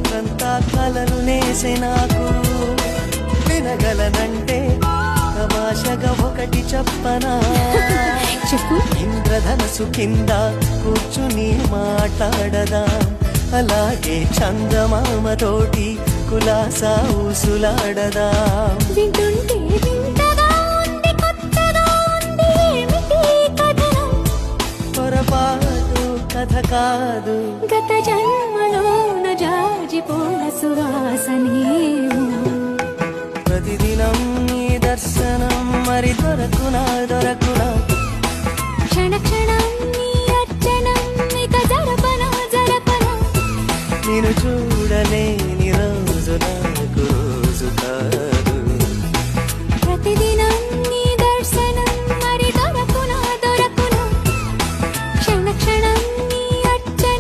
రాత్రంతా కలలు నేసే నాకు వినగలనంటే తమాషగా ఒకటి చెప్పనా చెప్పు. ఇంద్రధనసు కింద కూర్చుని మాట్లాడదా అలాగే చందమామతోటి కులాసా ఊసులాడదా వింటుంటే వింతగా ఉంది, కొత్తగా ఉంది, ఏమిటి కథనం? పొరపాటు కథ కాదు, గత జన్మలోన జాజిపోల సువాసనేమో. ప్రతిదినం నీ దర్శనం మరి దొరకునా దొరకునా క్షణ క్షణం నీ అర్చనం ఇక జరపనా జరపనా నేను